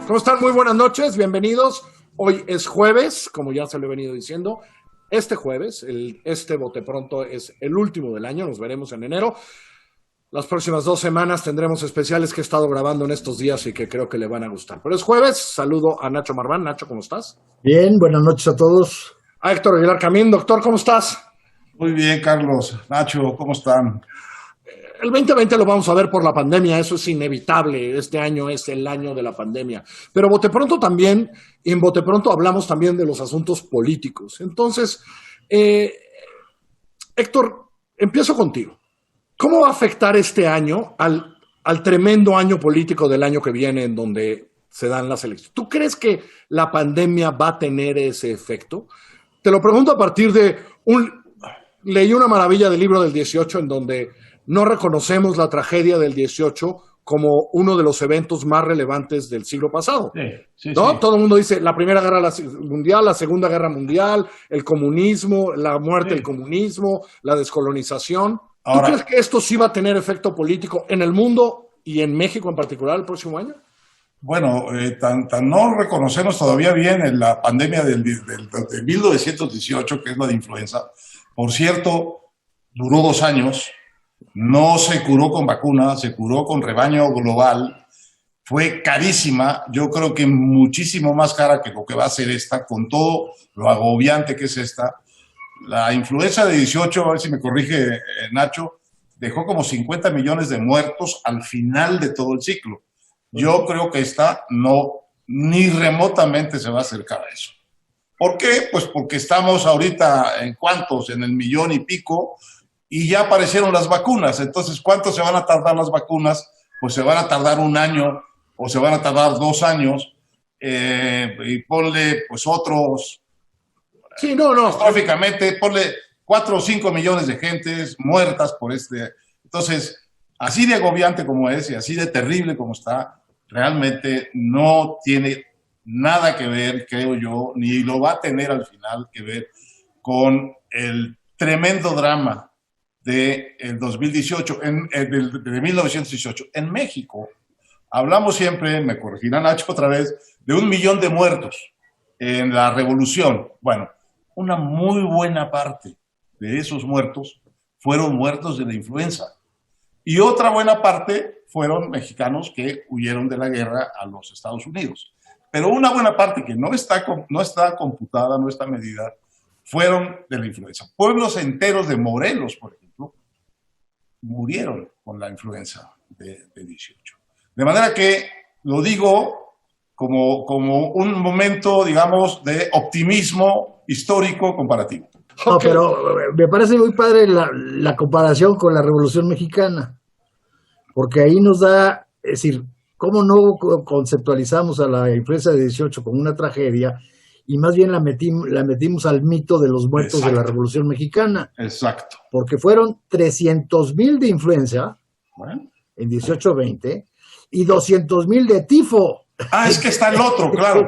¿Cómo están? Muy buenas noches, bienvenidos. Hoy es jueves, como ya se lo he venido diciendo. Este jueves, este Bote Pronto es el último del año, nos veremos en enero. Las próximas 2 semanas tendremos especiales que he estado grabando en estos días y que creo que le van a gustar. Pero es jueves, saludo a Nacho Marván. Nacho, ¿cómo estás? Bien, buenas noches a todos. A Héctor Aguilar Camín. Doctor, ¿cómo estás? Muy bien, Carlos. Nacho, ¿cómo están? El 2020 lo vamos a ver por la pandemia, eso es inevitable. Este año es el año de la pandemia. Pero Bote Pronto también, y en Bote Pronto hablamos también de los asuntos políticos. Entonces, Héctor, empiezo contigo. ¿Cómo va a afectar este año al tremendo año político del año que viene en donde se dan las elecciones? ¿Tú crees que la pandemia va a tener ese efecto? Te lo pregunto a partir de leí una maravilla del libro del 18 en donde no reconocemos la tragedia del 18 como uno de los eventos más relevantes del siglo pasado. ¿No? Sí. Todo el mundo dice la Primera Guerra Mundial, la Segunda Guerra Mundial, el comunismo, la muerte del comunismo, la descolonización. ¿Tú crees que esto sí va a tener efecto político en el mundo y en México en particular el próximo año? Bueno, no reconocemos todavía bien en la pandemia de 1918, que es la de influenza. Por cierto, duró 2 años, no se curó con vacuna, se curó con rebaño global. Fue carísima, yo creo que muchísimo más cara que lo que va a ser esta, con todo lo agobiante que es esta. La influenza de 18, a ver si me corrige Nacho, dejó como 50 millones de muertos al final de todo el ciclo. Yo creo que esta ni remotamente se va a acercar a eso. ¿Por qué? Pues porque estamos ahorita en ¿cuántos? En el 1 millón y pico y ya aparecieron las vacunas. Entonces, ¿cuánto se van a tardar las vacunas? Pues se van a tardar 1 año o se van a tardar 2 años y ponle pues otros... Sí, no. Catastróficamente, ponle 4 o 5 millones de gentes muertas por este. Entonces, así de agobiante como es y así de terrible como está, realmente no tiene nada que ver, creo yo, ni lo va a tener al final que ver con el tremendo drama del 2018, de 1918. En México, hablamos siempre, me corregirá Nacho otra vez, de 1 millón de muertos en la revolución. Bueno, una muy buena parte de esos muertos fueron muertos de la influenza. Y otra buena parte fueron mexicanos que huyeron de la guerra a los Estados Unidos. Pero una buena parte que no está computada, no está medida, fueron de la influenza. Pueblos enteros de Morelos, por ejemplo, murieron con la influenza de 18. De manera que lo digo como un momento, digamos, de optimismo histórico comparativo. No, pero me parece muy padre la comparación con la Revolución Mexicana, porque ahí nos da, es decir, cómo no conceptualizamos a la influenza de 18 como una tragedia y más bien la metimos al mito de los muertos. Exacto. De la Revolución Mexicana. Exacto. Porque fueron 300,000 de influenza en 18-20 y 200,000 de tifo. Es que está el otro, claro.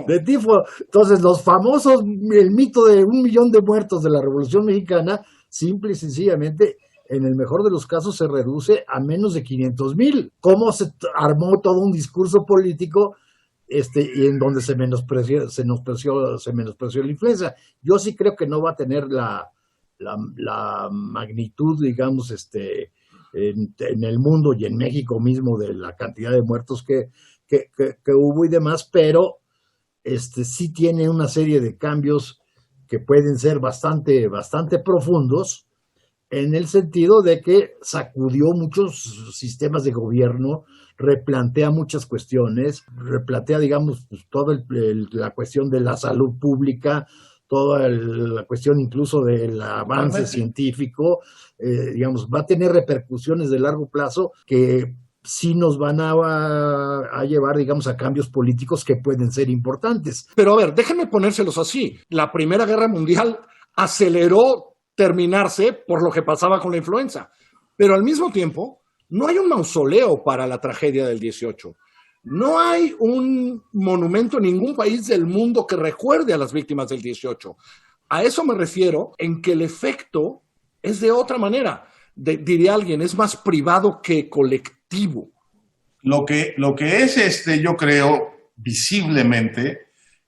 De tifo. Entonces, los famosos, el mito de 1 millón de muertos de la Revolución Mexicana, simple y sencillamente, en el mejor de los casos, se reduce a menos de 500,000. ¿Cómo se armó todo un discurso político y en donde se menospreció la influenza? Yo sí creo que no va a tener la magnitud, digamos, en el mundo y en México mismo de la cantidad de muertos que hubo y demás, pero sí tiene una serie de cambios que pueden ser bastante profundos, en el sentido de que sacudió muchos sistemas de gobierno, replantea muchas cuestiones, replantea, digamos, pues, toda la cuestión de la salud pública, toda la cuestión incluso del avance científico, digamos, va a tener repercusiones de largo plazo que sí nos van a llevar, digamos, a cambios políticos que pueden ser importantes. Pero a ver, déjenme ponérselos así. La Primera Guerra Mundial aceleró terminarse por lo que pasaba con la influenza. Pero al mismo tiempo, no hay un mausoleo para la tragedia del 18. No hay un monumento en ningún país del mundo que recuerde a las víctimas del 18. A eso me refiero en que el efecto es de otra manera. Diría alguien, es más privado que colectivo. Lo que es yo creo, visiblemente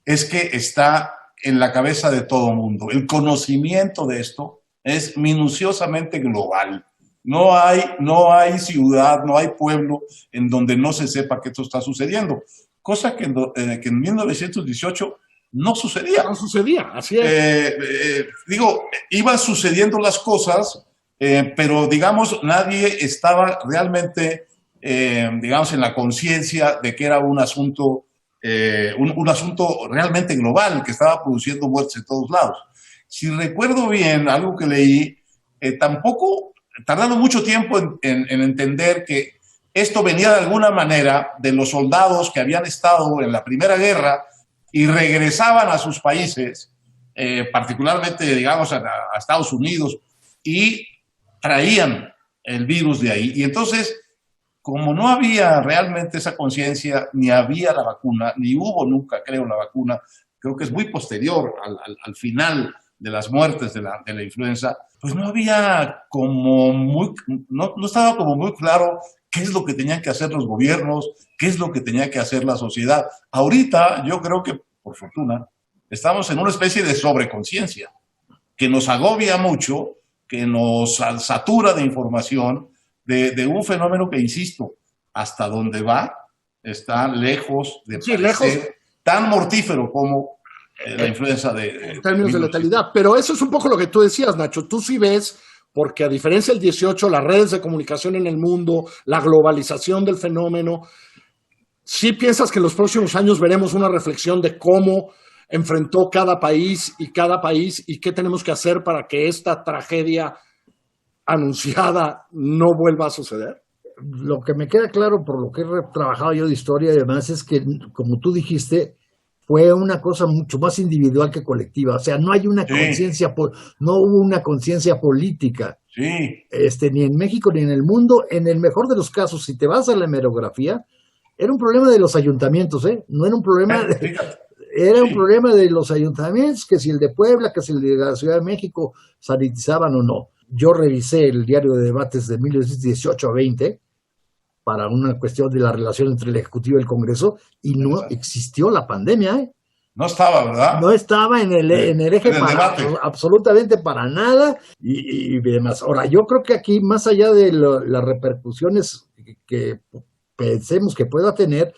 es que está en la cabeza de todo mundo. El conocimiento de esto es minuciosamente global. No hay ciudad, no hay pueblo en donde no se sepa que esto está sucediendo. Cosa que en 1918 no sucedía. No sucedía, así es. Iban sucediendo las cosas, pero digamos, nadie estaba realmente, digamos, en la conciencia de que era un asunto realmente global, que estaba produciendo muertes en todos lados. Si recuerdo bien, algo que leí, tampoco tardaron mucho tiempo en entender que esto venía de alguna manera de los soldados que habían estado en la Primera Guerra y regresaban a sus países, particularmente, digamos, a Estados Unidos, y traían el virus de ahí. Y entonces, como no había realmente esa conciencia, ni había la vacuna, ni hubo nunca, creo, la vacuna, creo que es muy posterior al final de las muertes de la influenza, pues no había no estaba como muy claro qué es lo que tenían que hacer los gobiernos, qué es lo que tenía que hacer la sociedad. Ahorita yo creo que, por fortuna, estamos en una especie de sobreconciencia que nos agobia mucho, que nos satura de información, de un fenómeno que, insisto, hasta donde va, está lejos de parecer tan mortífero como la influenza en términos de letalidad. Pero eso es un poco lo que tú decías, Nacho. Tú sí ves, porque a diferencia del 18, las redes de comunicación en el mundo, la globalización del fenómeno, ¿sí piensas que en los próximos años veremos una reflexión de cómo enfrentó cada país y qué tenemos que hacer para que esta tragedia anunciada no vuelva a suceder? Lo que me queda claro por lo que he trabajado yo de historia y demás es que, como tú dijiste, fue una cosa mucho más individual que colectiva. O sea, no hay una conciencia, no hubo una conciencia política. Sí. Ni en México ni en el mundo. En el mejor de los casos, si te vas a la hemerografía, era un problema de los ayuntamientos, no era un problema era un problema de los ayuntamientos, que si el de Puebla, que si el de la Ciudad de México sanitizaban o no. Yo revisé el diario de debates de 1918 a 20 para una cuestión de la relación entre el Ejecutivo y el Congreso, y no existió la pandemia, No estaba, ¿verdad? No estaba en el eje absolutamente para nada y demás. Ahora, yo creo que aquí, más allá de las repercusiones que pensemos que pueda tener,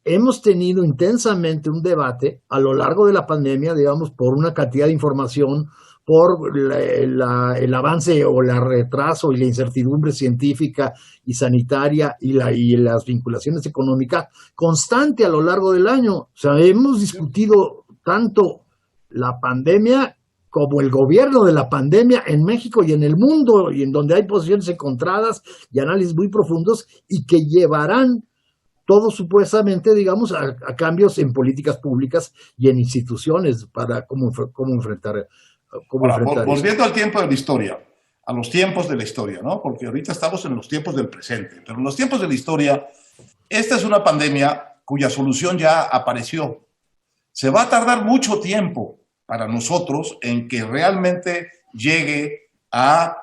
hemos tenido intensamente un debate a lo largo de la pandemia, digamos, por una cantidad de información, por el avance o el retraso y la incertidumbre científica y sanitaria y las vinculaciones económicas constante a lo largo del año. O sea, hemos discutido tanto la pandemia como el gobierno de la pandemia en México y en el mundo, y en donde hay posiciones encontradas y análisis muy profundos y que llevarán todo supuestamente, digamos, a cambios en políticas públicas y en instituciones para cómo enfrentar. Volviendo al tiempo de la historia, a los tiempos de la historia, ¿no? Porque ahorita estamos en los tiempos del presente, pero en los tiempos de la historia, esta es una pandemia cuya solución ya apareció. Se va a tardar mucho tiempo para nosotros en que realmente llegue a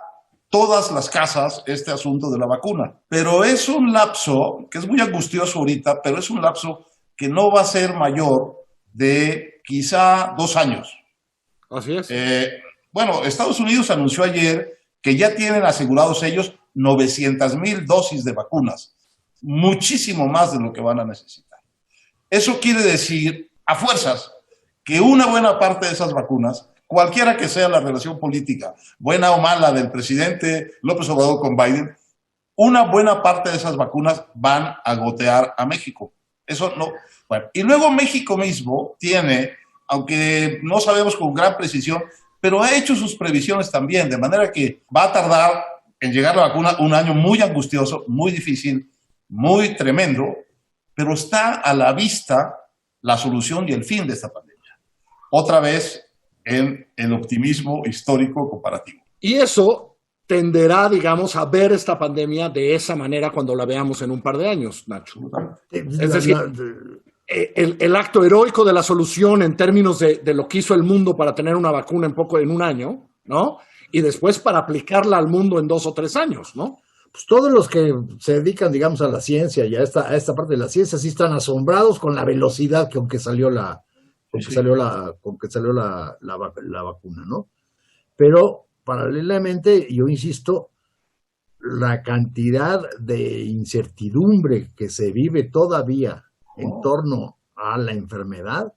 todas las casas este asunto de la vacuna. Pero es un lapso que es muy angustioso ahorita, pero es un lapso que no va a ser mayor de quizá 2 años. Así es. Bueno, Estados Unidos anunció ayer que ya tienen asegurados ellos 900,000 dosis de vacunas, muchísimo más de lo que van a necesitar. Eso quiere decir, a fuerzas, que una buena parte de esas vacunas, cualquiera que sea la relación política, buena o mala del presidente López Obrador con Biden, una buena parte de esas vacunas van a gotear a México. Eso no. Bueno, y luego México mismo tiene, aunque no sabemos con gran precisión, pero ha hecho sus previsiones también, de manera que va a tardar en llegar la vacuna un año muy angustioso, muy difícil, muy tremendo, pero está a la vista la solución y el fin de esta pandemia. Otra vez en el optimismo histórico comparativo. Y eso tenderá, digamos, a ver esta pandemia de esa manera cuando la veamos en un par de años, Nacho. Es decir, el acto heroico de la solución en términos de lo que hizo el mundo para tener una vacuna en un año, ¿no? Y después para aplicarla al mundo en 2 o 3 años, ¿no? pues todos los que se dedican, digamos, a la ciencia y a esta parte de la ciencia, sí están asombrados con la velocidad con que salió la vacuna, ¿no? Pero paralelamente, yo insisto, la cantidad de incertidumbre que se vive todavía en torno a la enfermedad,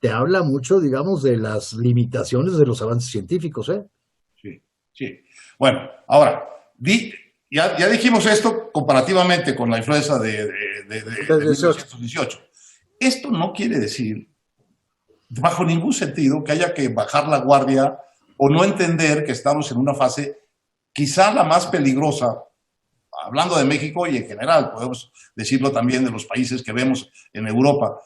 te habla mucho, digamos, de las limitaciones de los avances científicos, ¿eh? Sí. Bueno, ahora, ya dijimos esto comparativamente con la influenza de 1918. Esto no quiere decir, bajo ningún sentido, que haya que bajar la guardia o no entender que estamos en una fase quizá la más peligrosa, hablando de México y en general, podemos decirlo también de los países que vemos en Europa,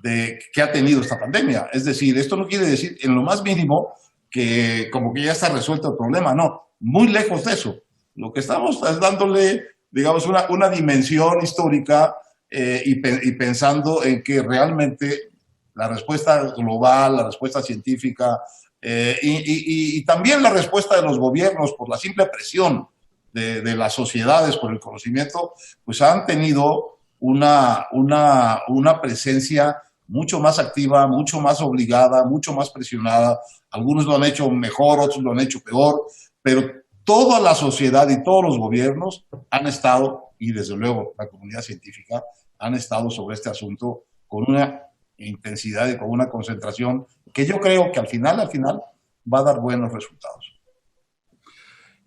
que ha tenido esta pandemia. Es decir, esto no quiere decir en lo más mínimo que como que ya está resuelto el problema, no, muy lejos de eso. Lo que estamos es dándole, digamos, una dimensión histórica y pensando en que realmente la respuesta global, la respuesta científica y también la respuesta de los gobiernos por la simple presión de las sociedades por el conocimiento, pues han tenido una presencia mucho más activa, mucho más obligada, mucho más presionada. Algunos lo han hecho mejor, otros lo han hecho peor, pero toda la sociedad y todos los gobiernos han estado, y desde luego la comunidad científica, han estado sobre este asunto con una intensidad y con una concentración que yo creo que al final va a dar buenos resultados.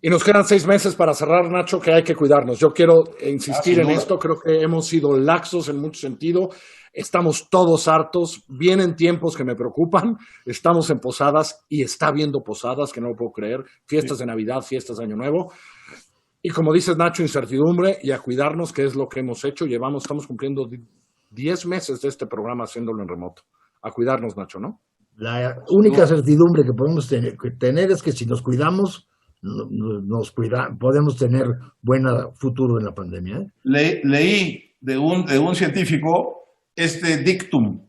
Y nos quedan 6 meses para cerrar, Nacho, que hay que cuidarnos. Yo quiero insistir en esto, creo que hemos sido laxos en mucho sentido, estamos todos hartos, vienen tiempos que me preocupan, estamos en posadas y está habiendo posadas, que no lo puedo creer, fiestas de Navidad, fiestas de Año Nuevo. Y como dices, Nacho, incertidumbre y a cuidarnos, que es lo que hemos hecho. Estamos cumpliendo 10 meses de este programa haciéndolo en remoto. A cuidarnos, Nacho, ¿no? La única certidumbre que podemos tener es que si nos cuidamos, podemos tener buen futuro en la pandemia, ¿eh? Leí de un científico este dictum: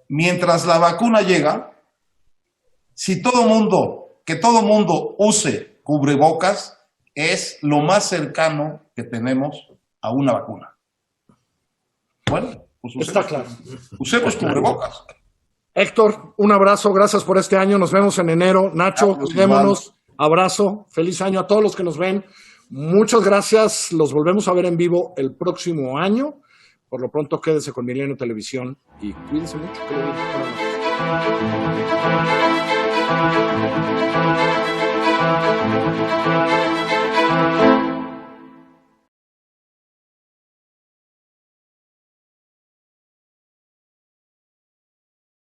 mientras la vacuna llega, que todo mundo use cubrebocas, es lo más cercano que tenemos a una vacuna. Bueno, pues usemos cubrebocas. Héctor, un abrazo, gracias por este año, nos vemos en enero. Nacho, cuidémonos, abrazo, feliz año a todos los que nos ven. Muchas gracias, los volvemos a ver en vivo el próximo año. Por lo pronto, quédese con Milenio Televisión y cuídense mucho. Que